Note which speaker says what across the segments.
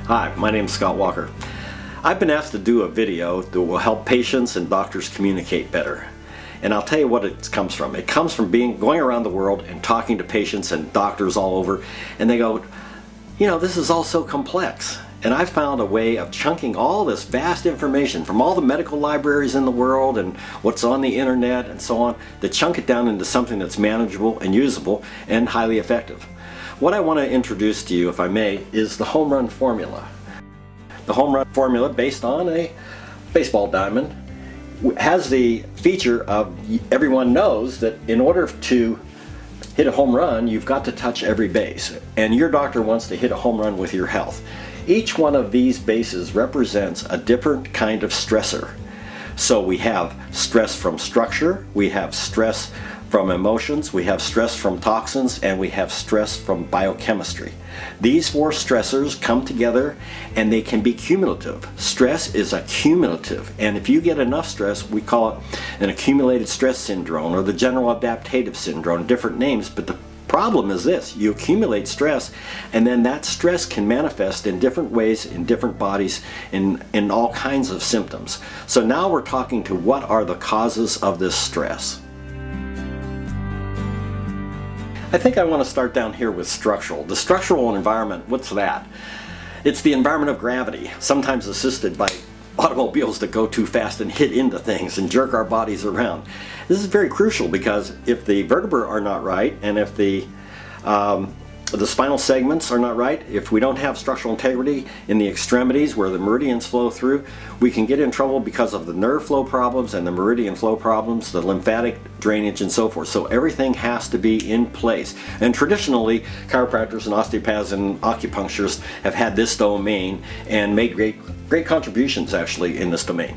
Speaker 1: Hi, my name is Scott Walker. I've been asked to do a video that will help patients and doctors communicate better. And I'll tell you what it comes from. It comes from going around the world and talking to patients and doctors all over, and they go, you know, this is all so complex. And I found a way of chunking all this vast information from all the medical libraries in the world and what's on the internet and so on, to chunk it down into something that's manageable and usable and highly effective. What I want to introduce to you, if I may, is the home run formula. The home run formula, based on a baseball diamond, has the feature of everyone knows that in order to hit a home run, you've got to touch every base. And your doctor wants to hit a home run with your health. Each one of these bases represents a different kind of stressor. So we have stress from structure, we have stress from emotions, we have stress from toxins, and we have stress from biochemistry. These four stressors come together and they can be cumulative. Stress is accumulative, and if you get enough stress, we call it an accumulated stress syndrome or the general adaptive syndrome, different names, but the problem is this: you accumulate stress, and then that stress can manifest in different ways in different bodies in all kinds of symptoms. So now we're talking to what are the causes of this stress. I think I want to start down here with structural. The structural environment, what's that? It's the environment of gravity, sometimes assisted by automobiles that go too fast and hit into things and jerk our bodies around. This is very crucial because if the vertebrae are not right, and if the spinal segments are not right, if we don't have structural integrity in the extremities where the meridians flow through, we can get in trouble because of the nerve flow problems and the meridian flow problems, the lymphatic drainage and so forth. So everything has to be in place. And traditionally, chiropractors and osteopaths and acupuncturists have had this domain and made great contributions actually in this domain.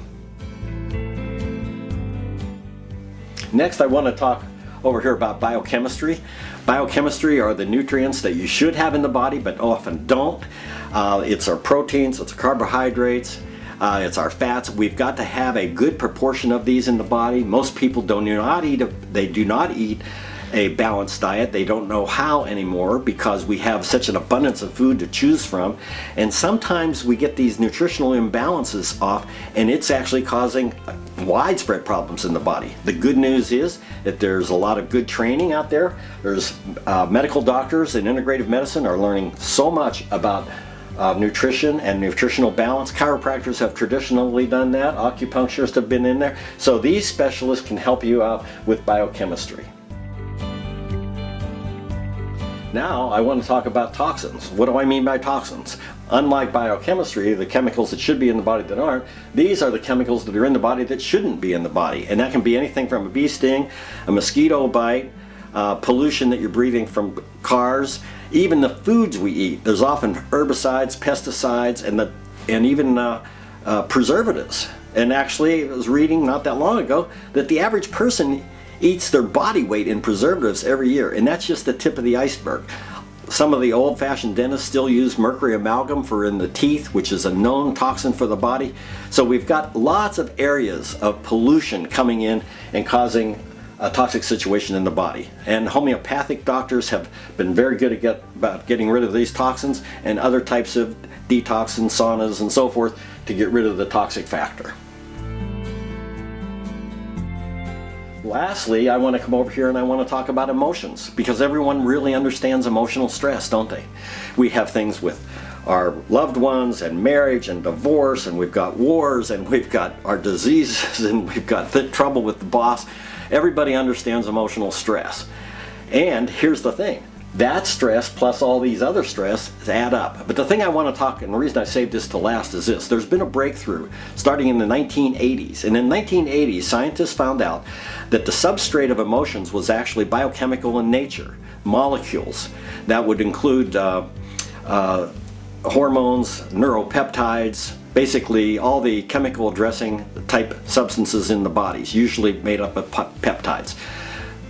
Speaker 1: Next, I want to talk over here about biochemistry. Biochemistry are the nutrients that you should have in the body but often don't. It's our proteins, it's our carbohydrates, it's our fats. We've got to have a good proportion of these in the body. Most people do not eat a balanced diet. They don't know how anymore because we have such an abundance of food to choose from, and sometimes we get these nutritional imbalances off, and it's actually causing widespread problems in the body. The good news is that there's a lot of good training out there. There's medical doctors in integrative medicine are learning so much about nutrition and nutritional balance. Chiropractors have traditionally done that. Acupuncturists have been in there. So these specialists can help you out with biochemistry. Now I want to talk about toxins. What do I mean by toxins? Unlike biochemistry, the chemicals that should be in the body that aren't, these are the chemicals that are in the body that shouldn't be in the body. And that can be anything from a bee sting, a mosquito bite, pollution that you're breathing from cars, even the foods we eat. There's often herbicides, pesticides, and even preservatives. And actually, I was reading not that long ago that the average person eats their body weight in preservatives every year, and that's just the tip of the iceberg. Some of the old-fashioned dentists still use mercury amalgam for in the teeth, which is a known toxin for the body. So we've got lots of areas of pollution coming in and causing a toxic situation in the body. And homeopathic doctors have been very good about getting rid of these toxins, and other types of detox and saunas and so forth to get rid of the toxic factor. Lastly, I want to come over here and I want to talk about emotions, because everyone really understands emotional stress, don't they? We have things with our loved ones and marriage and divorce, and we've got wars, and we've got our diseases, and we've got trouble with the boss. Everybody understands emotional stress. And here's the thing. That stress plus all these other stress add up. But the thing I want to talk, and the reason I saved this to last, is this. There's been a breakthrough starting in the 1980s. And in the 1980s, scientists found out that the substrate of emotions was actually biochemical in nature, molecules. That would include hormones, neuropeptides, basically all the chemical dressing type substances in the bodies, usually made up of peptides.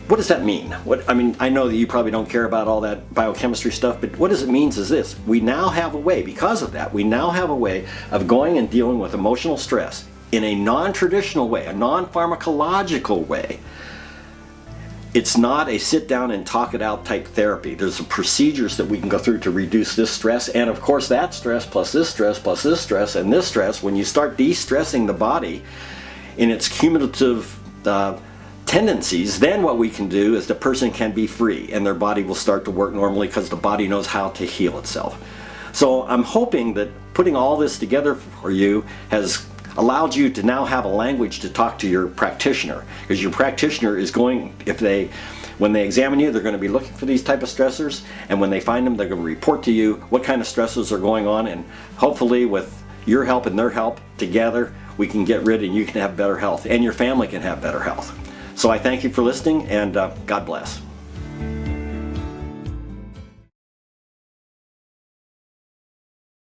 Speaker 1: What does that mean? I know that you probably don't care about all that biochemistry stuff, but what does it mean is this. We now have a way, because of that, we now have a way of going and dealing with emotional stress in a non-traditional way, a non-pharmacological way, It's not a sit down and talk it out type therapy. There's procedures that we can go through to reduce this stress, and of course that stress plus this stress plus this stress and this stress. When you start de-stressing the body in its cumulative tendencies, then what we can do is the person can be free and their body will start to work normally because the body knows how to heal itself. So I'm hoping that putting all this together for you has allowed you to now have a language to talk to your practitioner, because your practitioner is going, when they examine you, they're going to be looking for these type of stressors, and when they find them, they're going to report to you what kind of stressors are going on, and hopefully with your help and their help together, we can get rid and you can have better health and your family can have better health. So I thank you for listening, and God bless.